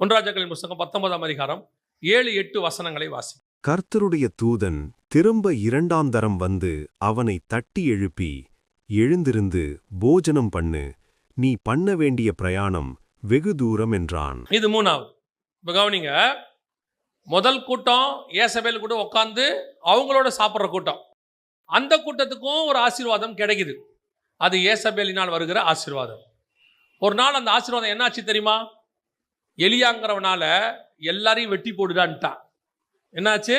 ஒன்று ராஜாக்களின் புஸ்தகம் 19ஆம் அதிகாரம் 7-8 வசனங்களை வாசி. கர்த்தருடைய தூதன் திரும்ப 2ஆம் தரம் வந்து அவனை தட்டி எழுப்பி, எழுந்திருந்து போஜனம் பண்ணு, நீ பண்ண வேண்டிய பிரயாணம் வெகு தூரம் என்றான். இது 3வது. இப்ப கவனிங்க, முதல் கூட்டம் ஏசபேல் கூட உட்கார்ந்து அவங்களோட சாப்பிட்ற கூட்டம். அந்த கூட்டத்துக்கும் ஒரு ஆசீர்வாதம் கிடைக்குது. அது ஏசபேலினால் வருகிற ஆசீர்வாதம். ஒரு நாள் அந்த ஆசீர்வாதம் என்னாச்சு தெரியுமா? எலியாங்கிறவனால எல்லாரையும் வெட்டி போடுடான்ட்டான். என்னாச்சு?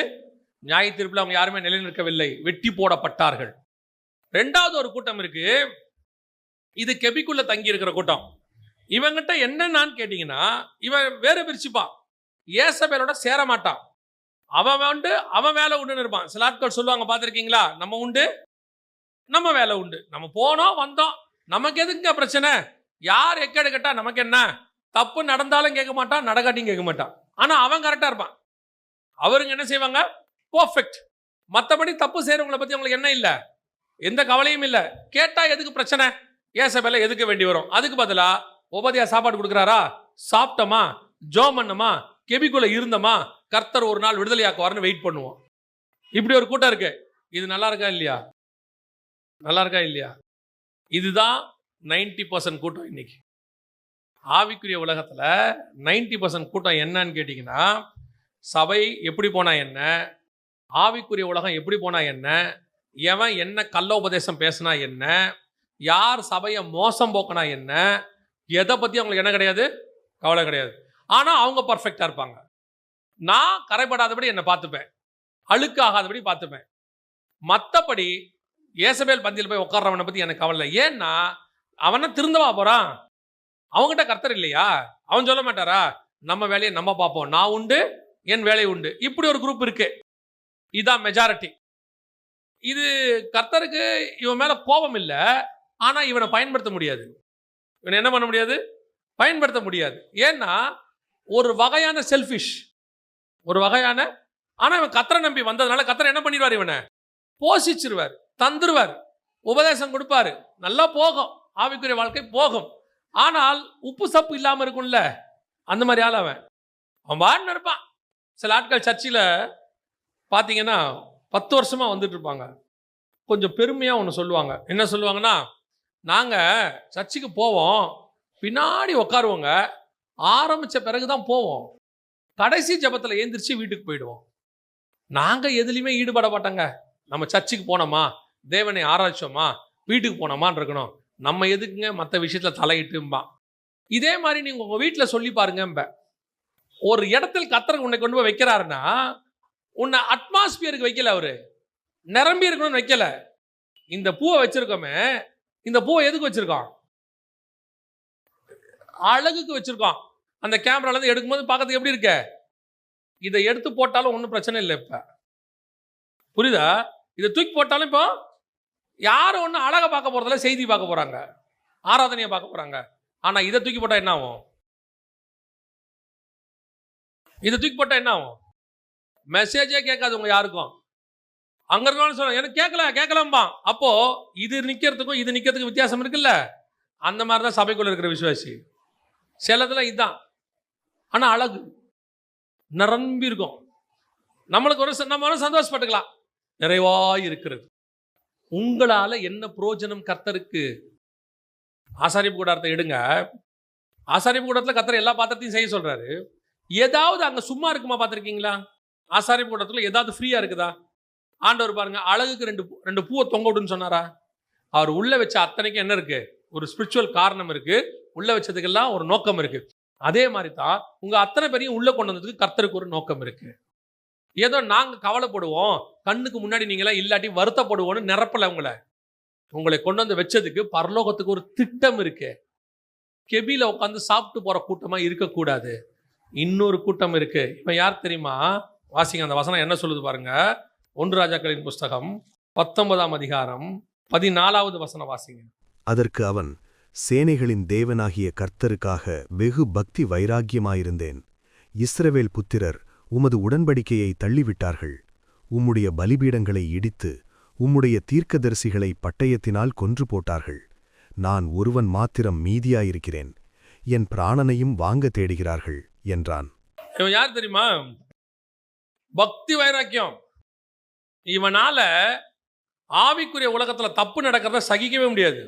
நியாய தீர்ப்பில் அவங்க யாருமே நிலை நிற்கவில்லை, வெட்டி போடப்பட்டார்கள். 2வது ஒரு கூட்டம் இருக்கு, இது கெபிக்குள்ள தங்கி இருக்கிற கூட்டம். இவங்கிட்ட என்னன்னு கேட்டீங்கன்னா, இவன் வேற பிரிச்சுப்பான், ஏசபேலோட சேர மாட்டான். அவன் உண்டு, அவன் வேலை உண்டுன்னு இருப்பான். சில ஆட்கள் சொல்லுவாங்க, பார்த்துருக்கீங்களா, நம்ம உண்டு நம்ம வேலை உண்டு, நம்ம போனோம் வந்தோம், நமக்கு எதுங்க பிரச்சனை, யார் எக்கேடு கேட்டா நமக்கு என்ன, தப்பு நடந்தாலும் கேட்க மாட்டான், நடக்காட்டியும் கேட்க மாட்டான். ஆனா அவன் கரெக்டா இருப்பான். அவருங்க என்ன செய்வாங்க? பர்ஃபெக்ட். மற்றபடி தப்பு செய்யறவங்களை பத்தி அவங்களுக்கு என்ன இல்லை, எந்த கவலையும் இல்லை. கேட்டா எதுக்கு பிரச்சனை, ஏசபேல எதுக்கு வேண்டி வரும். அதுக்கு பதிலா உபதியா சாப்பாடு கொடுக்குறாரா, சாப்பிட்டோமா, ஜோம் பண்ணமா, கெபிக்குள்ள இருந்தோமா, கர்த்தர் ஒரு நாள் விடுதலையாக்குவார்னு வெயிட் பண்ணுவோம். இப்படி ஒரு கூட்டம் இருக்கு. இது நல்லா இருக்கா இல்லையா? நல்லா இருக்கா இல்லையா? இதுதான் 90% கூட்டம். இன்னைக்கு ஆவிக்குரிய உலகத்துல 90% கூட்டம் என்னன்னு கேட்டீங்கன்னா, சபை எப்படி போனா என்ன, ஆவிக்குரிய உலகம் எப்படி போனா என்ன, எவன் என்ன கள்ள உபதேசம் பேசினா என்ன, யார் சபையை மோசம் போக்கினா என்ன, எதை பத்தி அவங்களுக்கு என்ன கிடையாது, கவலை கிடையாது. ஆனா அவங்க பர்ஃபெக்டா இருப்பாங்க. நான் கரைபடாதபடி என்னை பார்த்துப்பேன், அழுக்காகாதபடி பார்த்துப்பேன். மற்றபடி ஏசபேல் பந்தியில் போய் உட்கார்றவனை பத்தி எனக்கு கவலை இல்லை. ஏன்னா அவனை திருந்தவா போறான், அவங்ககிட்ட கர்த்தர் இல்லையா? அவன் சொல்ல மாட்டாரா, நம்ம வேலையை நம்ம பார்ப்போம், நான் உண்டு என் வேலை உண்டு. இப்படி ஒரு குரூப் இருக்கு. இதுதான் மெஜாரிட்டி. இது கர்த்தருக்கு இவன் மேல கோபம் இல்லை, ஆனா இவனை பயன்படுத்த முடியாது. இவனை என்ன பண்ண முடியாது? பயன்படுத்த முடியாது. ஏன்னா ஒரு வகையான செல்ஃபிஷ், ஒரு வகையான, ஆனா இவன் கர்த்தரை நம்பி வந்ததுனால கர்த்தர் என்ன பண்ணிடுவார், இவனை போஷிச்சிருவார், தந்துருவார், உபதேசம் கொடுப்பாரு, நல்லா போகும், ஆவிக்குரிய வாழ்க்கை போகும். ஆனால் உப்பு சப்பு இல்லாம இருக்கும்ல, அந்த மாதிரி ஆள் அவன் பாட்டு இருப்பான். சில ஆட்கள் சர்ச்சில் பார்த்தீங்கன்னா 10 வருஷமா வந்துட்டு இருப்பாங்க. கொஞ்சம் பெருமையாக ஒன்று சொல்லுவாங்க. என்ன சொல்லுவாங்கன்னா, நாங்கள் சர்ச்சுக்கு போவோம், பின்னாடி உட்காருவோங்க, ஆரம்பித்த பிறகு தான் போவோம், கடைசி ஜபத்தில் ஏந்திரிச்சு வீட்டுக்கு போயிடுவோம், நாங்கள் எதுலையுமே ஈடுபட மாட்டோங்க, நம்ம சர்ச்சுக்கு போனோமா, தேவனை ஆராய்ச்சோமா, வீட்டுக்கு போனோமான்னு இருக்கணும், நம்ம எதுக்குங்க மற்ற விஷயத்தில் தலையிட்டும்பா. இதே மாதிரி நீங்கள் உங்கள் வீட்டில் சொல்லி பாருங்கம்ப. ஒரு இடத்தில் கர்த்தர் உன்னை கொண்டு போய் வைக்கிறாருன்னா, உன்னை அட்மாஸ்பியருக்கு வைக்கல, அவரு நிரம்பி இருக்கணும்னு வைக்கல. இந்த பூவை வச்சிருக்கோமே, இந்த பூவை எதுக்கு வச்சிருக்கோம்? அழகுக்கு வச்சிருக்கோம். அந்த கேமரால இருந்து எடுக்கும்போது பார்க்கறதுக்கு எப்படி இருக்க, இதை எடுத்து போட்டாலும் ஒன்றும் பிரச்சனை இல்லை. இப்ப புரியுதா? இதை தூக்கி போட்டாலும் இப்போ யாரும் ஒன்றும் அழகை பார்க்க போறதில்ல, செய்தி பார்க்க போறாங்க, ஆராதனையை பார்க்க போறாங்க. ஆனா இதை தூக்கி போட்டா என்ன ஆகும்? இதை தூக்கி போட்டா என்ன ஆகும்? மெசேஜே கேட்காது உங்க யாருக்கும். அங்க இருக்கவங்க சொல்ல, எனக்கு கேட்கலாம்பா. அப்போ இது நிக்கிறதுக்கும் இது நிக்கிறதுக்கும் வித்தியாசம் இருக்குல்ல. அந்த மாதிரி தான் சபைக்குள்ள இருக்கிற விசுவாசி. சிலதுல இதுதான், ஆனா அழகு நிரம்பி இருக்கும். நம்மளுக்கு ஒரு நம்ம சந்தோஷப்பட்டுக்கலாம், நிறைவாய் இருக்கிறது. உங்களால என்ன பிரயோஜனம் கர்த்தருக்கு? ஆசாரிப்பு கூடாரத்தை எடுங்க. ஆசாரிப்பு கூடத்துல கர்த்தர் எல்லா பாத்திரத்தையும் செய்ய சொல்றாரு. ஏதாவது அங்க சும்மா இருக்குமா பார்த்துருக்கீங்களா? ஆசாரிப்பு கூடத்துல ஏதாவது ஃப்ரீயா இருக்குதா? ஆண்டவர் பாருங்க, அழகுக்கு ரெண்டு பூவை தொங்க விடுன்னு சொன்னாரா? அவர் உள்ள வச்ச அத்தனைக்கும் என்ன இருக்கு? ஒரு ஸ்பிரிச்சுவல் காரணம் இருக்கு. உள்ள வச்சதுக்கெல்லாம் ஒரு நோக்கம் இருக்கு. அதே மாதிரி தான் உங்க அத்தனை பேரையும் உள்ள கொண்டு வந்ததுக்கு கர்த்தருக்கு ஒரு நோக்கம் இருக்கு. ஏதோ நாங்க கவலைப்படுவோம், கண்ணுக்கு முன்னாடி நீங்களாம் இல்லாட்டி வருத்தப்படுவோம்னு நிரப்பல. உங்களை கொண்டு வந்து வச்சதுக்கு பரலோகத்துக்கு ஒரு திட்டம் இருக்கு. கெபில உட்காந்து சாப்பிட்டு போற கூட்டமா இருக்கக்கூடாது. இன்னொரு கூட்டம் இருக்கு. இப்ப யார் தெரியுமா? வாசிங்க, அந்த வசனம் என்ன சொல்லுது பாருங்க. 1 ராஜாக்களின் புஸ்தகம் 19ஆம் அதிகாரம் 14வது வசனம் வாசிங்க. அதற்கு அவன், சேனைகளின் தேவனாகிய கர்த்தருக்காக வெகு பக்தி வைராக்கியமாயிருந்தேன். இஸ்ரவேல் புத்திரர் உமது உடன்படிக்கையை தள்ளிவிட்டார்கள். உம்முடைய பலிபீடங்களை இடித்து உம்முடைய தீர்க்கதரிசிகளை பட்டயத்தினால் கொன்று போட்டார்கள். நான் ஒருவன் மாத்திரம் மீதியாயிருக்கிறேன். என் பிராணனையும் வாங்க தேடுகிறார்கள் என்றான். இவன் யார் தெரியுமா? பக்தி வைராக்கியம். இவனால ஆவிக்குரிய உலகத்துல தப்பு நடக்கிறத சகிக்கவே முடியாது.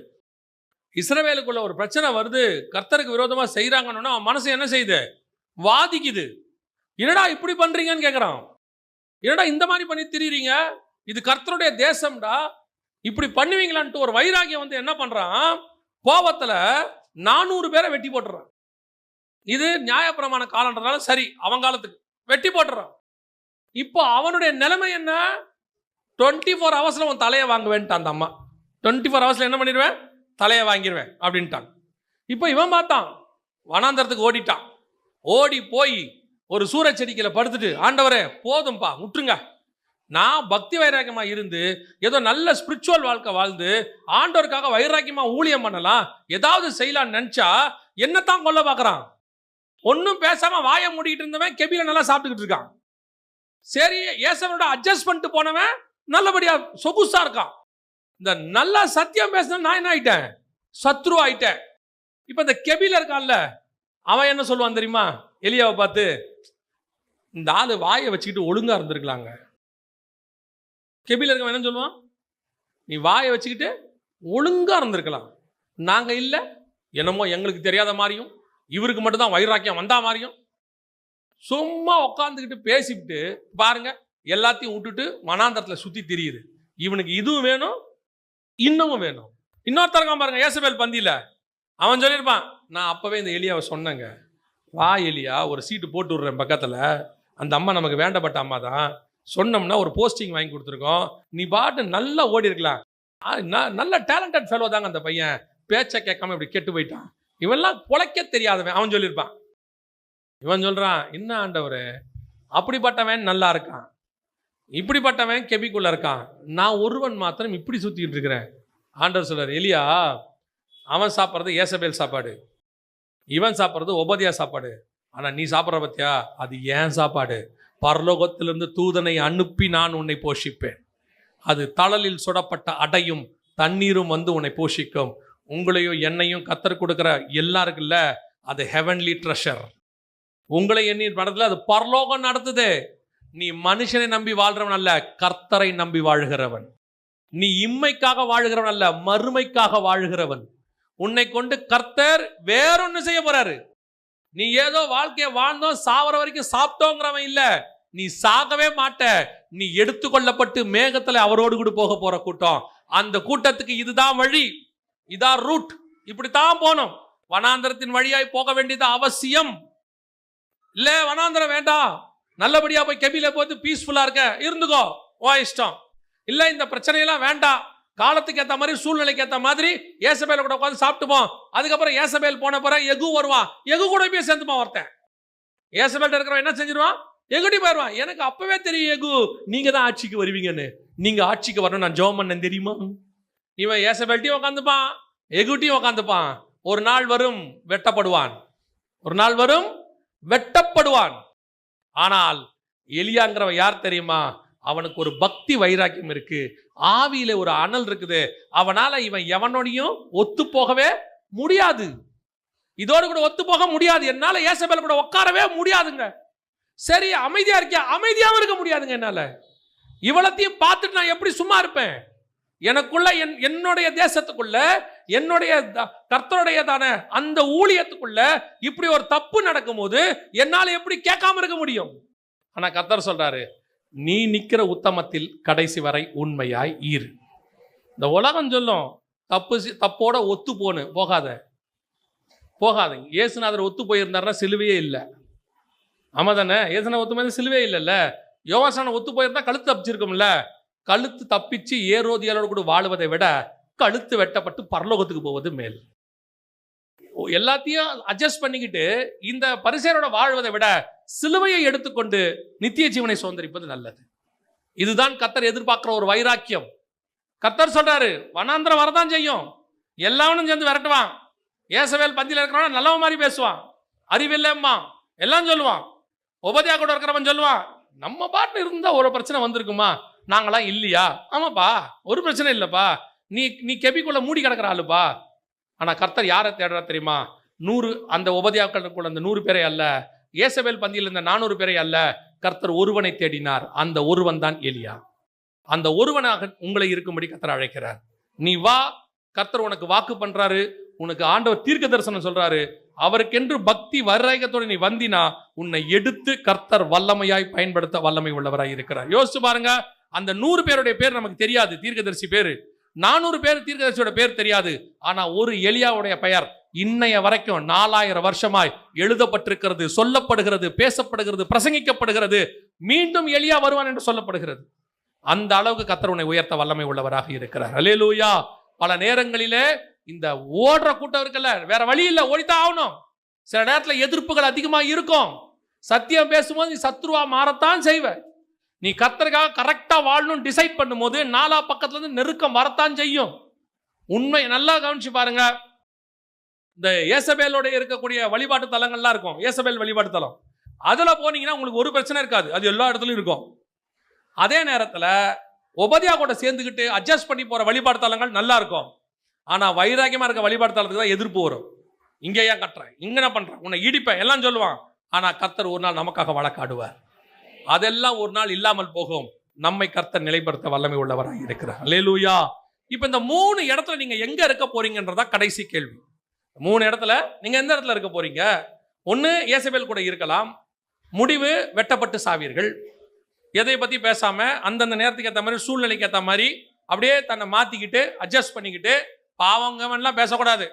இஸ்ரவேலுக்குள்ள ஒரு பிரச்சனை வருது, கர்த்தருக்கு விரோதமா செய்யறாங்கன்னா அவன் மனசு என்ன செய்யுது? வாதிக்குது. என்னடா இப்படி பண்றீங்கன்னு கேட்கறான். என்னடா இந்த மாதிரி பண்ணி திரிறீங்க, இது கர்த்தருடைய தேசம்டா, இப்படி பண்ணுவீங்களான்ட்டு ஒரு வைராகியம் வந்து என்ன பண்றான்? கோபத்துல 400 பேரை வெட்டி போட்டுறான். இது நியாயப்பிரமாண காலன்றதால சரி, அவன் காலத்துக்கு வெட்டி போட்டுறான். இப்போ அவனுடைய நிலைமை என்ன? 24 ஹவர்ஸ்ல உன் தலையை வாங்குவேன்ட்டான் அந்த அம்மா. 24 ஹவர்ஸ்ல என்ன பண்ணிடுவேன்? தலையை வாங்கிடுவேன் அப்படின்ட்டான். இப்போ இவன் பார்த்தான், வனாந்தரத்துக்கு ஓடிட்டான். ஓடி போய் ஒரு சூரச்செடிக்கையில படுத்துட்டு, ஆண்டவரே போதும்பா விட்டுருங்க, நான் பக்தி வைராக்கியமா இருந்து ஏதோ நல்ல ஸ்பிரிச்சுவல் வாழ்க்கை வாழ்ந்து ஆண்டவருக்காக வைராக்கியமா ஊழியம் பண்ணலாம், ஏதாவது செய்யலாம்னு நினைச்சா என்னத்தான் கொல்ல பார்க்கறான். ஒன்னும் பேசாம வாயை மூடிட்டு இருந்தவன் கெபில நல்லா சாப்பிட்டுக்கிட்டு இருக்கான். சரி, ஏசவனோட அட்ஜஸ்ட் பண்ணிட்டு போனவன் நல்லபடியா சொகுசா இருக்கான். இந்த நல்லா சத்தியம் பேசின நான் என்ன ஆயிட்டேன்? சத்ரு ஆயிட்டேன். இப்ப இந்த கெபில இருக்கான்ல, அவன் என்ன சொல்லுவான் தெரியுமா? எலியாவை பார்த்து, இந்த ஆளு வாயை வச்சுக்கிட்டு ஒழுங்கா இருந்திருக்கலாங்க. கெபில இருக்கவன் என்ன சொல்லுவான்? நீ வாயை வச்சுக்கிட்டு ஒழுங்கா இருந்திருக்கலாம், நாங்க இல்ல என்னமோ எங்களுக்கு தெரியாத மாதிரியும் இவருக்கு மட்டும்தான் வைராக்கியம் வந்தா மாதிரியும் சும்மா உட்காந்துக்கிட்டு பேசிவிட்டு பாருங்க, எல்லாத்தையும் விட்டுட்டு வனாந்தரத்துல சுத்தி திரியுது. இவனுக்கு இதுவும் வேணும், இன்னமும் வேணும். இன்னொருத்தரங்க பாருங்க, ஏசபேல் பந்தியில அவன் சொல்லியிருப்பான், நான் அப்பவே இந்த எலியாவை சொன்னேங்க, வா எலியா ஒரு சீட்டு போட்டு விடுறேன் பக்கத்துல, அந்த அம்மா நமக்கு வேண்டப்பட்ட அம்மா தான், சொன்னோம்னா ஒரு போஸ்டிங் வாங்கி கொடுத்துருக்கோம், நீ பாட்டு நல்லா ஓடி இருக்கலாம். நல்ல டேலண்டட் ஃபெலோ தாங்க அந்த பையன், பேச்சை கேட்காம இப்படி கெட்டு போயிட்டான், இவெல்லாம் பொழைக்க தெரியாதவன் அவன் சொல்லியிருப்பான். இவன் சொல்றான், என்ன ஆண்டவரே, அப்படிப்பட்டவன் நல்லா இருக்கான், இப்படிப்பட்டவன் கெபிக்குள்ள இருக்கான், நான் ஒருவன் மாத்திரம் இப்படி சுத்திட்டு இருக்கிறேன். ஆண்டவர் சொல்றாரு, எலியா அவன் சாப்பிட்றது ஏசபேல் சாப்பாடு, இவன் சாப்பிட்றது ஒபதியா சாப்பாடு, ஆனா நீ சாப்பிட்ற பத்தியா அது ஏன் சாப்பாடு. பரலோகத்திலிருந்து தூதனை அனுப்பி நான் உன்னை போஷிப்பேன், அது தழலில் சுடப்பட்ட அடையும் தண்ணீரும் வந்து உன்னை போஷிக்கும். உங்களையும் என்னையும் கத்தர் கொடுக்கிற எல்லாருக்குல்ல, அது ஹெவன்லி ட்ரெஷர். உங்களை எண்ணி நடத்துல அது பரலோகம் நடத்துது. நீ மனுஷனை நம்பி வாழ்றவன் அல்ல, கர்த்தரை நம்பி வாழ்கிறவன். நீ இம்மைக்காக வாழ்கிறவன் அல்ல, மறுமைக்காக வாழ்கிறவன். உன்னை கொண்டு கர்த்தர் வேறொன்னு செய்ய போறாரு. நீ ஏதோ வாழ்க்கையை வாழ்ந்தோம் சாவர வரைக்கும் சாப்பிட்டோங்கிறவன் இல்ல, நீ சாகவே மாட்ட, நீ எடுத்துக்கொள்ளப்பட்டு மேகத்துல அவரோடு கூட போக போற கூட்டம். அந்த கூட்டத்துக்கு இதுதான் வழி, இதான் ரூட், இப்படித்தான் போனோம். வனாந்தரத்தின் வழியாய் போக வேண்டியது அவசியம். இல்ல வனாந்தரம் வேண்டாம், நல்லபடியா போய் கெபில போட்டு பீஸ்ஃபுல்லா இருக்க இருந்துக்கோ, ஓ இஷ்டம். இல்ல இந்த பிரச்சனையெல்லாம் வேண்டாம், காலத்துக்கு ஏற்ற மாதிரி சூழ்நிலைக்கு ஏற்ற மாதிரி ஏசபேல கூட உட்காந்து சாப்பிட்டுப்போம். அதுக்கப்புறம் ஏசபேல் போன பிறகு எகு வருவான், எகு கூட போய் சேர்ந்துப்பான் ஒருத்தன். ஏசபேல் இருக்கிறவன் என்ன செஞ்சிருவான்? எகுடி போயிடுவான். எனக்கு அப்பவே தெரியும் எகு நீங்க தான் ஆட்சிக்கு வருவீங்கன்னு, நீங்க ஆட்சிக்கு வரணும் நான் ஜெபம் பண்ணேன் தெரியுமா. இவன் ஏசபேல்ட்டையும் உட்காந்துப்பான், எகுட்டியும் உட்காந்துப்பான். ஒரு நாள் வரும் வெட்டப்படுவான், ஒரு நாள் வரும் வெட்டப்படுவான். ஆனால் எலியாங்கிறவன் யார் தெரியுமா? அவனுக்கு ஒரு பக்தி வைராக்கியம் இருக்கு, ஆவியில ஒரு அனல் இருக்குது. அவனால இவன் எவனோடையும் ஒத்து போகவே முடியாது, இதோடு கூட ஒத்து போக முடியாது. என்னால ஏசபேல் கூட உட்காரவே முடியாதுங்க. சரி அமைதியா இருக்கியா? அமைதியாவும் இருக்க முடியாதுங்க என்னால. இவ்வளத்தையும் பார்த்துட்டு நான் எப்படி சும்மா இருப்பேன்? எனக்குள்ள என்னுடைய தேசத்துக்குள்ள, என்னுடைய கர்த்தருடையதான அந்த ஊழியத்துக்குள்ள இப்படி ஒரு தப்பு நடக்கும் போது என்னால எப்படி கேட்காம இருக்க முடியும்? ஆனா கர்த்தர் சொல்றாரு, நீ நிக்கிற உத்தமத்தில் கடைசி வரை உண்மையாய் இரு. இந்த உலகம் சொல்லும் தப்போட ஒத்து போன்னு போகாத போகாதீங்க. இயேசுநாதர் ஒத்து போயிருந்தாருன்னா சிலுவையே இல்லை. ஆமா தானே? இயேசுநாதர் ஒத்து போயிருந்தா சிலுவே இல்லைல்ல. யோவாசான ஒத்து போயிருந்தா கழுத்து தப்பிச்சிருக்கும்ல. கழுத்து தப்பிச்சு ஏரோதியாலோடு கூட வாழுவதை விட கழுத்து வெட்டப்பட்டு பரலோகத்துக்கு போவது மேல். எல்லாத்தையும் அட்ஜஸ்ட் பண்ணிக்கிட்டு இந்த பரிசேயரோட வாழ்வதை விட சிலுவையை எடுத்துக்கொண்டு நித்திய ஜீவனை சுதந்தரிப்பது நல்லது. இதுதான் கர்த்தர் எதிர்பார்க்கிற ஒரு வைராக்கியம். கர்த்தர் சொல்றாரு, வனாந்திரம் வரதான் செய்யும், எல்லாவனும் சேர்ந்து விரட்டுவான். ஏசபேல் பந்தியில் இருக்கிறவன் நல்லவன் மாதிரி பேசுவான், அறிவில்லைம்மா எல்லாம் சொல்லுவான். உபதியா கூட இருக்கிறவன் சொல்லுவான், நம்ம பாட்டு இருந்தா ஒரு பிரச்சனை வந்திருக்குமா, நாங்களாம் இல்லையா? ஆமாப்பா ஒரு பிரச்சனை இல்லைப்பா, நீ கெபிக்குள்ள மூடி கிடக்கிற ஆளுப்பா. ஆனா கர்த்தர் யாரை தேடுறா தெரியுமா? 100 அந்த உபதியாக்களுக்குள்ள அந்த 100 பேரை அல்ல, ஏசபேல் பந்தியில் இருந்த 400 பேரை அல்ல, கர்த்தர் ஒருவனை தேடினார். அந்த ஒருவன் தான் எலியா. அந்த ஒருவனாக உங்களை இருக்கும்படி கர்த்தர் அழைக்கிறார். நீ வா, கர்த்தர் உனக்கு வாக்கு பண்றாரு, உனக்கு ஆண்டவர் தீர்க்க தரிசனம் சொல்றாரு. அவருக்கென்று பக்தி வைராகியத்தோடு நீ வந்தினா உன்னை எடுத்து கர்த்தர் வல்லமையாய் பயன்படுத்த வல்லமை உள்ளவராய் இருக்கிறார். யோசிச்சு பாருங்க, அந்த 100 பேருடைய பேர் நமக்கு தெரியாது, தீர்க்கதரிசி பேரு. 400 பேர் தீர்க்கதரிசியோட பேர் தெரியாது. ஆனா ஒரு எலியாவுடைய பெயர் இன்னைய வரைக்கும் 4000 வருஷமாய் எழுதப்பட்டிருக்கிறது, சொல்லப்படுகிறது, பேசப்படுகிறது, பிரசங்கிக்கப்படுகிறது. மீண்டும் எலியா வருவான் என்று சொல்லப்படுகிறது. அந்த அளவுக்கு கர்த்தர் உன்னை உயர்த்த வல்லமை உள்ளவராக இருக்கிறார். அல்லேலூயா. பல நேரங்களிலே இந்த ஓடுற கூட்டம் இருக்குல்ல, வேற வழி இல்லை, ஓடித்தான் ஆகணும். சில நேரத்தில் எதிர்ப்புகள் அதிகமாக இருக்கும். சத்தியம் பேசும்போது நீ சத்ருவா மாறத்தான் செய்வ. நீ கர்த்தருக்காக கரெக்டா வாழணும் டிசைட் பண்ணும்போது 4 பக்கத்துல இருந்து நெருக்கம் வரத்தான் செய்யும். உண்மை நல்லா கவனிச்சு பாருங்க. இந்த ஏசபேலோட இருக்கக்கூடிய வழிபாட்டு தலங்கள்லாம் இருக்கும், ஏசபேல் வழிபாட்டு தலம். அதுல போனீங்கன்னா உங்களுக்கு ஒரு பிரச்சனை இருக்காது, அது எல்லா இடத்துலயும் இருக்கும். அதே நேரத்தில் ஒபதியா கூட சேர்ந்துக்கிட்டு அட்ஜஸ்ட் பண்ணி போற வழிபாட்டு தலங்கள் நல்லா இருக்கும். ஆனா வைராக்கியமா இருக்க வழிபாட்டு தலத்துக்கு தான் எதிர்ப்பு வரும். இங்கே ஏன் கட்டுறேன், இங்க என்ன பண்றேன், உன்னை இடிப்பேன் எல்லாம் சொல்லுவான். ஆனா கர்த்தர் ஒரு நாள் நமக்காக வழக்காடுவார். அதெல்லாம் ஒரு நாள் இல்லாமல் போகும். நம்மை கர்த்தர் நிலைப்படுத்த வல்லமை உள்ளவராக இருக்கிறார். அல்லேலூயா. இப்ப இந்த 3 இடத்துல நீங்க எங்க இருக்க போறீங்கன்றதா கடைசி கேள்வி. 3 இடத்துல நீங்க எந்த இடத்துல இருக்க போறீங்க? ஒன்னு ஏசபேல் கூட இருக்கலாம், முடிவு வெட்டப்பட்டு சாவீர்கள். எதை பத்தி பேசாம அந்தந்த நேரத்துக்கு ஏற்ற மாதிரி, சூழ்நிலைக்கு ஏற்ற மாதிரி அப்படியே தன்னை மாத்திக்கிட்டு அட்ஜஸ்ட் பண்ணிக்கிட்டு, பாவங்கலாம் பேசக்கூடாது,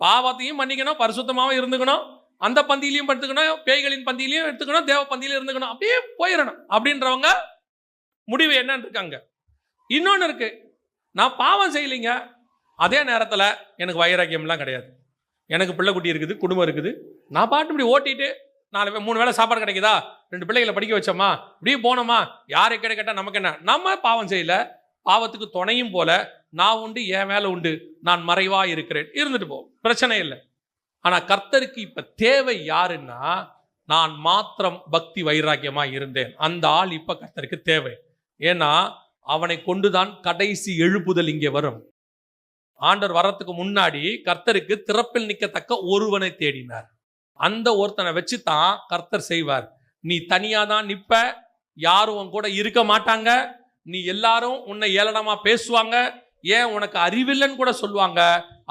பாவத்தையும் பண்ணிக்கணும், பரிசுத்தமாகவும் இருந்துக்கணும், அந்த பந்தியிலையும் படுத்துக்கணும், பேய்களின் பந்தியிலையும் எடுத்துக்கணும், தேவ பந்தியிலையும் இருந்துக்கணும், அப்படியே போயிடணும் அப்படின்றவங்க முடிவு என்னன்னு இருக்காங்க. இன்னொன்று இருக்கு, நான் பாவம் செய்யலைங்க, அதே நேரத்தில் எனக்கு வைராக்கியம்லாம் கிடையாது, எனக்கு பிள்ளை குட்டி இருக்குது, குடும்பம் இருக்குது, நான் பாட்டு இப்படி ஓட்டிட்டு 3 வேளை சாப்பாடு கிடைக்குதா, 2 பிள்ளைகளை படிக்க வச்சோமா, இப்படியே போனோமா, யாரை கேட்டால் நமக்கு என்ன, நம்ம பாவம் செய்யல, பாவத்துக்கு துணையும் போல, நான் உண்டு, என் மேல உண்டு, நான் மறைவா இருக்கிறேன், இருந்துட்டு போ, பிரச்சனை இல்லை. ஆனா கர்த்தருக்கு இப்ப தேவை யாருன்னா, நான் மாத்திரம் பக்தி வைராக்கியமா இருந்தேன், அந்த ஆள் இப்ப கர்த்தருக்கு தேவை. ஏன்னா அவனை கொண்டுதான் கடைசி எழுப்புதல் இங்கே வரும். ஆண்டவர் வர்றதுக்கு முன்னாடி கர்த்தருக்கு திறப்பில் நிற்கத்தக்க ஒருவனை தேடினார். அந்த ஒருத்தனை வச்சு தான் கர்த்தர் செய்வார். நீ தனியா தான் நிற்ப, யாரும் உன் கூட இருக்க மாட்டாங்க, நீ எல்லாரும் உன்னை ஏளனமா பேசுவாங்க, ஏன் உனக்கு அறிவில்லைன்னு கூட சொல்லுவாங்க.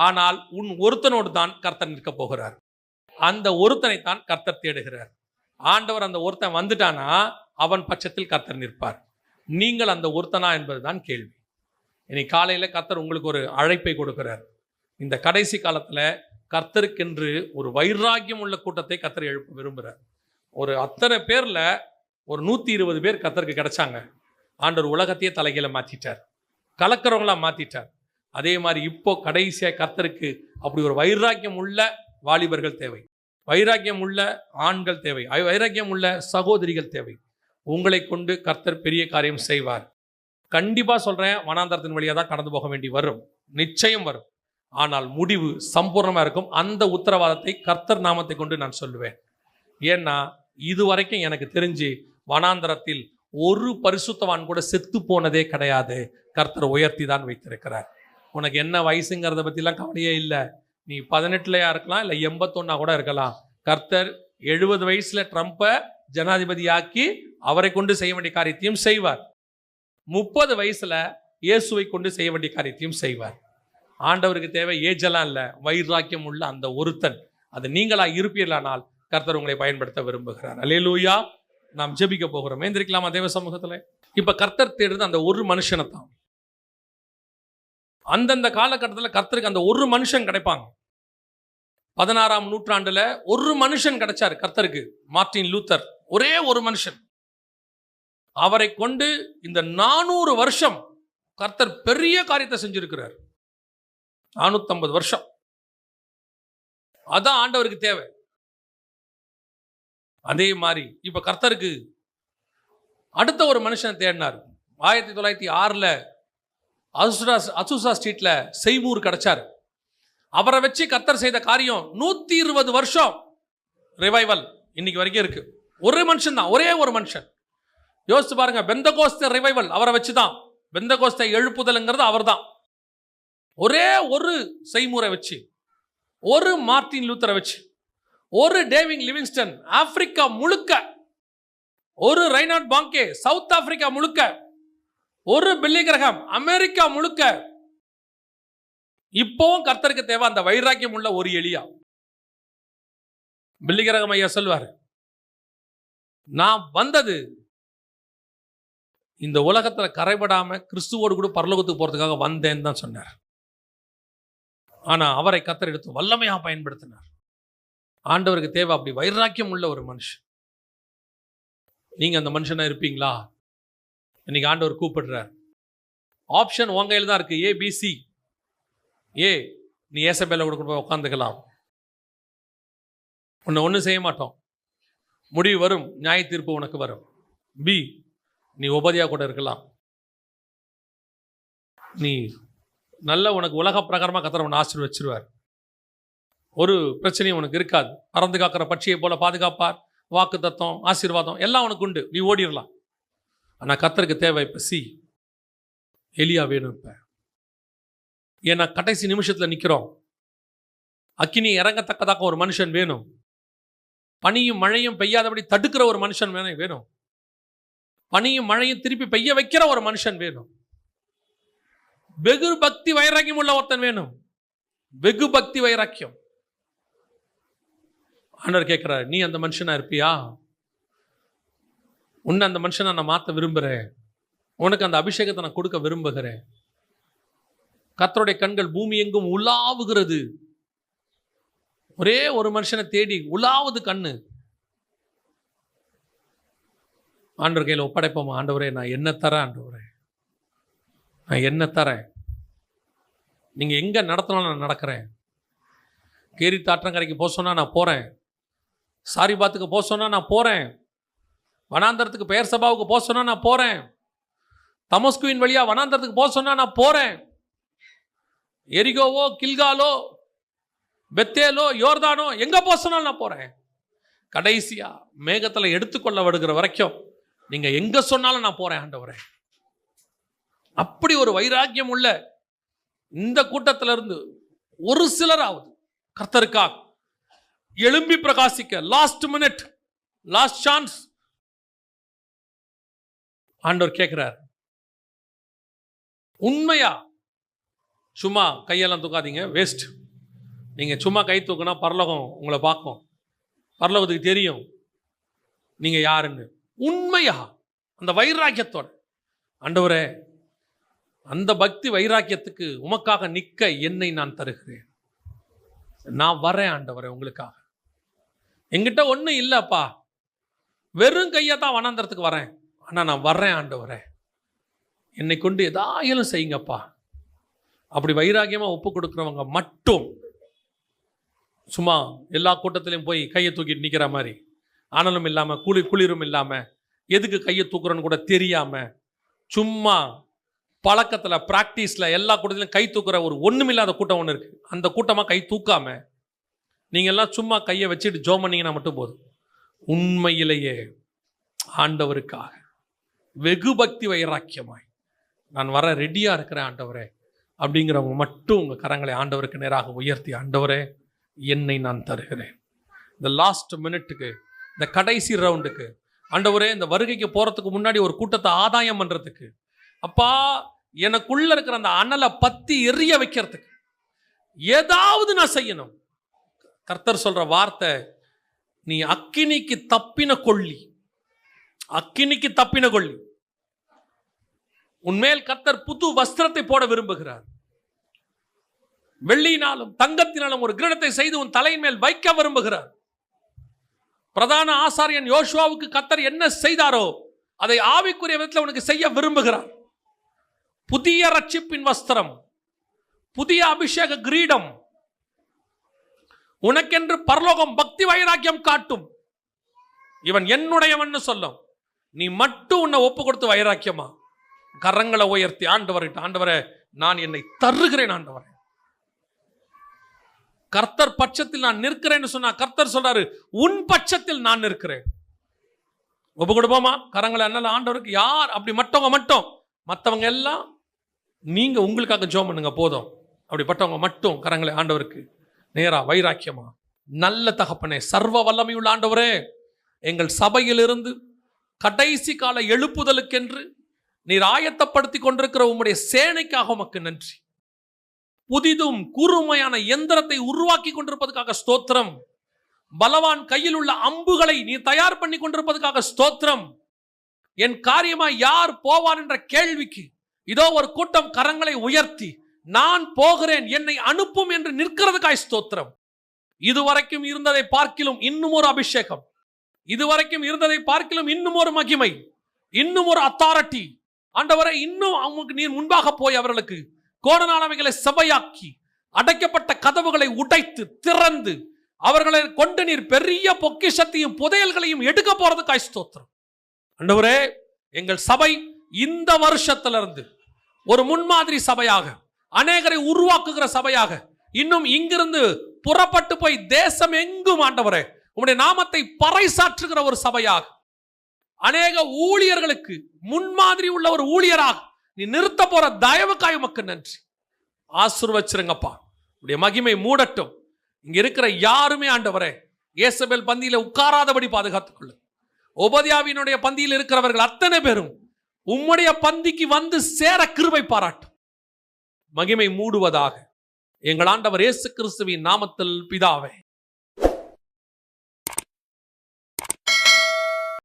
ஆனால் உன் ஒருத்தனோடு தான் கர்த்தர் நிற்க போகிறார். அந்த ஒருத்தனை தான் கர்த்தர் தேடுகிறார். ஆண்டவர் அந்த ஒருத்தன் வந்துட்டானா அவன் பட்சத்தில் கர்த்தர் நிற்பார். நீங்கள் அந்த ஒருத்தனா என்பதுதான் கேள்வி. இனி காலையில் கர்த்தர் உங்களுக்கு ஒரு அழைப்பை கொடுக்கிறார். இந்த கடைசி காலத்தில் கர்த்தருக்கென்று ஒரு வைராக்கியம் உள்ள கூட்டத்தை கர்த்தர் எழுப்ப விரும்புகிறார். ஒரு அத்தனை பேரில் ஒரு 120 பேர் கர்த்தருக்கு கிடைச்சாங்க. ஆண்டவர் உலகத்தையே தலைகீழ மாற்றிட்டார், கலக்கிறவங்களா மாற்றிட்டார். அதே மாதிரி இப்போ கடைசியாக கர்த்தருக்கு அப்படி ஒரு வைராக்கியம் உள்ள வாலிபர்கள் தேவை, வைராக்கியம் உள்ள ஆண்கள் தேவை, வைராக்கியம் உள்ள சகோதரிகள் தேவை. உங்களை கொண்டு கர்த்தர் பெரிய காரியம் செய்வார். கண்டிப்பாக சொல்கிறேன், வனாந்தரத்தின் வழியாக தான் கடந்து போக வேண்டி வரும், நிச்சயம் வரும். ஆனால் முடிவு சம்பூர்ணமாக இருக்கும். அந்த உத்தரவாதத்தை கர்த்தர் நாமத்தை கொண்டு நான் சொல்லுவேன். ஏன்னா இதுவரைக்கும் எனக்கு தெரிஞ்சு வனாந்தரத்தில் ஒரு பரிசுத்தவான் கூட செத்து போனதே கிடையாது. கர்த்தர் உயர்த்தி தான் வைத்திருக்கிறார். உனக்கு என்ன வயசுங்கிறத பற்றிலாம் கவலையே இல்லை. நீ 18லயா இருக்கலாம், இல்லை 81 கூட இருக்கலாம். கர்த்தர் 70 வயசுல ட்ரம்பை ஜனாதிபதியாக்கி அவரை கொண்டு செய்ய வேண்டிய காரியத்தையும் செய்வார். 30 வயசுல இயேசுவை கொண்டு செய்ய வேண்டிய காரியத்தையும் செய்வார். ஆண்டவருக்கு தேவை ஏஜெல்லாம் இல்லை, வைராக்கியம் உள்ள அந்த ஒருத்தன். அது நீங்களா இருப்பீர்களானால் கர்த்தர் உங்களை பயன்படுத்த விரும்புகிறார். அல்லேலூயா. நாம் ஜெபிக்க போகிறோம். எந்திரிக்கலாமா தேவ சமூகத்தில்? இப்ப கர்த்தர் தேடுறது அந்த ஒரு மனுஷனை தான். அந்தந்த காலகட்டத்தில் கர்த்தருக்கு அந்த ஒரு மனுஷன் கிடைப்பாங்க. 16ஆம் நூற்றாண்டுல ஒரு மனுஷன் கிடைச்சாரு கர்த்தருக்கு, மார்ட்டின் லூத்தர், ஒரே ஒரு மனுஷன். அவரை கொண்டு இந்த 400 வருஷம் கர்த்தர் பெரிய காரியத்தை செஞ்சிருக்கிறார். 450 வருஷம். அதான் ஆண்டவருக்கு தேவை. அதே மாதிரி இப்ப கர்த்தருக்கு அடுத்த ஒரு மனுஷனை தேடினார். 1906ல் அசூசா ஸ்ட்ரீட்ல செய்வூர் கிடைச்சார். அவரை வச்சு கர்த்தர் செய்த காரியம் 120 வருஷம் ரிவைவல் இன்னைக்கு வரைக்கும் இருக்கு. ஒரு மனுஷன் தான், ஒரே ஒரு மனுஷன். யோசிச்சு பாருங்க, பெந்தகோஸ்தே ரிவைவல் அவரை வச்சுதான், பெந்தகோஸ்தே எழுப்புதல்ங்கிறது அவர் தான். ஒரே ஒரு செய்முறை வச்சு, ஒரு மார்ட்டின் லூத்தரை வச்சு, ஒரு டேவிட் லிவிங்ஸ்டன் ஆப்பிரிக்கா முழுக்க, ஒரு ரைனார்ட் பாங்கே சவுத் ஆப்பிரிக்கா முழுக்க, ஒரு பில்லி கிரஹாம் அமெரிக்கா முழுக்க. இப்போவும் கர்த்தருக்கு தேவை அந்த வைராக்கியம் உள்ள ஒரு எலியா. பில்லி கிரஹாம் ஐயா சொல்வார், நான் வந்தது இந்த உலகத்துல கரைபடாம கிறிஸ்துவோடு கூட பரலோகத்துக்கு போறதுக்காக வந்தேன்னு தான் சொன்னார். ஆனா அவரை கர்த்தர் எடுத்து வல்லமையா பயன்படுத்தினார். ஆண்டவருக்கு தேவை அப்படி வைராக்கியம் உள்ள ஒரு மனுஷன். நீங்க அந்த மனுஷனா இருப்பீங்களா? இன்னைக்கு ஆண்டவர் கூப்பிடுறார். ஆப்ஷன் உங்க கையில் தான் இருக்கு, ABC. ஏ, நீ ஏசபேல கூட போய் உட்காந்துக்கலாம், உன்னை ஒன்றும் செய்ய மாட்டோம், முடிவு வரும், நியாய தீர்ப்பு உனக்கு வரும். பி, நீ உபதியா கூட இருக்கலாம், நீ நல்ல உனக்கு உலக பிரகாரமாக கர்த்தர் உன்னை ஆசீர்வதிச்சிருவார், ஒரு பிரச்சனையும் உனக்கு இருக்காது, பறந்து காக்கிற பட்சியை போல பாதுகாப்பார், வாக்கு தத்துவம் ஆசீர்வாதம் எல்லாம் உனக்கு உண்டு, நீ ஓடிடலாம். ஆனால் கர்த்தருக்கு தேவை இப்போ சி, எலியா வேணும். இப்போ ஏன்னா கடைசி நிமிஷத்தில் நிற்கிறோம். அக்கினி இறங்கத்தக்கதாக ஒரு மனுஷன் வேணும். பனியும் மழையும் பெய்யாதபடி தடுக்கிற ஒரு மனுஷன் வேணும். பனியும் மழையும் திருப்பி பெய்ய வைக்கிற ஒரு மனுஷன் வேணும். வெகு பக்தி வைராக்கியம் உள்ள ஒருத்தன் வேணும். வெகு பக்தி வைராக்கியம். ஆண்டவர் கேட்கிறார், நீ அந்த மனுஷனா இருப்பியா? உன்னை அந்த மனுஷனை நான் மாற்ற விரும்புகிறேன். உனக்கு அந்த அபிஷேகத்தை நான் கொடுக்க விரும்புகிறேன். கர்த்தருடைய கண்கள் பூமி எங்கும் உலாவுகிறது. ஒரே ஒரு மனுஷனை தேடி உலாவுது கண்ணு. ஆண்டவர் கையில் ஒப்படைப்போமா? ஆண்டவரே, நான் என்ன தரேன்? ஆண்டவரே, நான் என்ன தரேன்? நீங்க எங்க நடத்தினாலும் நான் நடக்கிறேன். கேரி தாற்றங்கரைக்கு போக சொன்னா நான் போறேன். சாரிபாத்துக்கு போக சொன்னா நான் போறேன். வனாந்தரத்துக்கு பெயர் சபாவுக்கு போக சொன்னா நான் போறேன். தமஸ்குவின் வழியா வனாந்தரத்துக்கு போக சொன்னா நான் போறேன். எரிகோவோ கில்காலோ பெத்தேலோ யோர்தானோ எங்க போக சொன்னாலும் நான் போறேன். கடைசியா மேகத்துல எடுத்துக்கொள்ள விடுகிற வரைக்கும் நீங்க எங்க சொன்னாலும் நான் போறேன் ஆண்டவரே. அப்படி ஒரு வைராக்கியம் உள்ள இந்த கூட்டத்தில இருந்து ஒரு சிலராவது கர்த்தருக்காக எழும்பி பிரகாசிக்க, லாஸ்ட் மினிட், லாஸ்ட் சான்ஸ் ஆண்டவர் கேட்கிறார். உண்மையா சும்மா கையெல்லாம் தூக்காதீங்க, வேஸ்ட். நீங்க சும்மா கை தூக்குனா பரலோகம் உங்களை பார்க்கும், பரலோகத்துக்கு தெரியும் நீங்க யாருன்னு. உண்மையா அந்த வைராக்கியத்தோட, ஆண்டவரே அந்த பக்தி வைராக்கியத்துக்கு உமக்காக நிற்க என்னை நான் தருகிறேன். நான் வரேன் ஆண்டவரே உங்களுக்காக. என்கிட்ட ஒன்றும் இல்லைப்பா, வெறும் கையை தான் வனாந்தரத்துக்கு வரேன். ஆனால் நான் வர்றேன் ஆண்டவரே, என்னை கொண்டு எதாயிலும் செய்யுங்கப்பா. அப்படி வைராக்கியமாக ஒப்பு கொடுக்குறவங்க மட்டும் சும்மா எல்லா கூட்டத்திலையும் போய் கையை தூக்கிட்டு நிற்கிற மாதிரி, ஆனலும் இல்லாமல் குளிரும் இல்லாமல், எதுக்கு கையை தூக்குறோன்னு கூட தெரியாமல், சும்மா பழக்கத்தில் ப்ராக்டிஸில் எல்லா கூட்டத்திலையும் கை தூக்குற ஒரு ஒன்றுமில்லாத கூட்டம் ஒன்று இருக்குது. அந்த கூட்டமாக கை தூக்காம நீங்கள் எல்லாம் சும்மா கையை வச்சுட்டு ஜோம் பண்ணிங்கன்னா மட்டும் போதும். உண்மையிலேயே ஆண்டவருக்காக வெகு பக்தி வைராக்கியமாய் நான் வர ரெடியாக இருக்கிறேன் ஆண்டவரே அப்படிங்கிறவங்க மட்டும் உங்கள் கரங்களை ஆண்டவருக்கு நேராக உயர்த்தி, ஆண்டவரே என்னை நான் தருகிறேன். இந்த லாஸ்ட் மினிட்டுக்கு, இந்த கடைசி ரவுண்டுக்கு, ஆண்டவரே இந்த வருகைக்கு போகிறதுக்கு முன்னாடி ஒரு கூட்டத்தை ஆதாயம் பண்ணுறதுக்கு, அப்பா எனக்குள்ள இருக்கிற அந்த அனலை பத்தி எரிய வைக்கிறதுக்கு ஏதாவது நான் செய்யணும். கர்த்தர் சொல்ற வார்த்தை, நீ அக்கினிக்கு தப்பின கொள்ளி, அக்கினிக்கு தப்பின கொள்ளி. உன்மேல் கர்த்தர் புது வஸ்திரத்தை போட விரும்புகிறார். வெள்ளியினாலும் தங்கத்தினாலும் ஒரு கிரீடத்தை செய்து உன் தலையின் மேல் வைக்க விரும்புகிறார். பிரதான ஆசாரியன் யோசுவாவுக்கு கர்த்தர் என்ன செய்தாரோ அதை ஆவிக்குரிய விதத்தில் உனக்கு செய்ய விரும்புகிறார். புதிய ரட்சிப்பின் வஸ்திரம், புதிய அபிஷேக கிரீடம் உனக்கென்று பரலோகம் பக்தி வைராக்கியம் காட்டும். இவன் என்னுடையவன் சொல்லும். நீ மட்டும் உன்னை ஒப்பு கொடுத்து வைராக்கியமா கரங்களை உயர்த்தி ஆண்டவர்கிட்ட, ஆண்டவரே நான் என்னை தருகிறேன் ஆண்டவரே. கர்த்தர் பட்சத்தில் நான் நிற்கிறேன்னு சொன்னா கர்த்தர் சொல்றாரு, உன் பட்சத்தில் நான் நிற்கிறேன். ஒப்பு கொடுப்போமா கரங்களை? அதனால ஆண்டவருக்கு யார் அப்படி மற்றவங்க மட்டும், மற்றவங்க எல்லாம் நீங்க உங்களுக்காக ஜெபம் பண்ணுங்க போதும். அப்படிப்பட்டவங்க மட்டும் கரங்களை ஆண்டவருக்கு நேரா வைராக்கியமா நல்ல தகப்பனே, சர்வ வல்லமையுள்ள ஆண்டவரே, எங்கள் சபையிலிருந்து கடைசி கால எழுப்புதலுக்கென்று நீர் ஆயத்தப்படுத்தி கொண்டிருக்கிற உம்முடைய சேனைக்காக உமக்கு நன்றி. புதிதும் கூர்மையான எந்திரத்தை உருவாக்கி கொண்டிருப்பதற்காக ஸ்தோத்திரம். பலவான் கையில் உள்ள அம்புகளை நீ தயார் பண்ணி கொண்டிருப்பதற்காக ஸ்தோத்திரம். என் காரியமா யார் போவான் என்ற கேள்விக்கு இதோ ஒரு கூட்டம் கரங்களை உயர்த்தி நான் போகிறேன், என்னை அனுப்பும் என்று நிற்கிறதுக்காய் ஸ்தோத்திரம். இதுவரைக்கும் இருந்ததை பார்க்கிலும் இன்னும் ஒரு அபிஷேகம், இதுவரைக்கும் இருந்ததை பார்க்கிலும் இன்னும் ஒரு மகிமை, இன்னும் ஒரு அத்தாரிட்டி ஆண்டவரை, இன்னும் அவங்களுக்கு நீர் முன்பாக போய் அவர்களுக்கு கோணநாளமைகளை சபையாக்கி அடைக்கப்பட்ட கதவுகளை உடைத்து திறந்து அவர்களை கொண்டு நீர் பெரிய பொக்கிஷத்தையும் புதையல்களையும் எடுக்க போறதுக்காய் ஸ்தோத்திரம். ஆண்டவரே, எங்கள் சபை இந்த வருஷத்திலிருந்து ஒரு முன்மாதிரி சபையாக, அநேகரை உருவாக்குகிற சபையாக, இன்னும் இங்கிருந்து புறப்பட்டு போய் தேசம் எங்கும் ஆண்டவரே உம்முடைய நாமத்தை பறைசாற்றுகிற ஒரு சபையாக, அநேக ஊழியர்களுக்கு முன்மாதிரி உள்ள ஒரு ஊழியராக நீ நிறுத்த போற தயவுக்காய் உமக்கு நன்றி. ஆசீர்வச்சிருங்கப்பா, உடைய மகிமை மூடட்டும். இங்க இருக்கிற யாருமே ஆண்டவரே இயேசபேல் பந்தியில உட்காராதபடி பாதுகாத்துக் கொள்ளு. ஒபதியாவினுடைய பந்தியில் இருக்கிறவர்கள் அத்தனை பேரும் உம்முடைய பந்திக்கு வந்து சேர கிருபை பாராட்டும். மகிமை மூடுவதாக எங்கள் ஆண்டவர் இயேசு கிறிஸ்துவின் நாமத்தில் பிதாவே.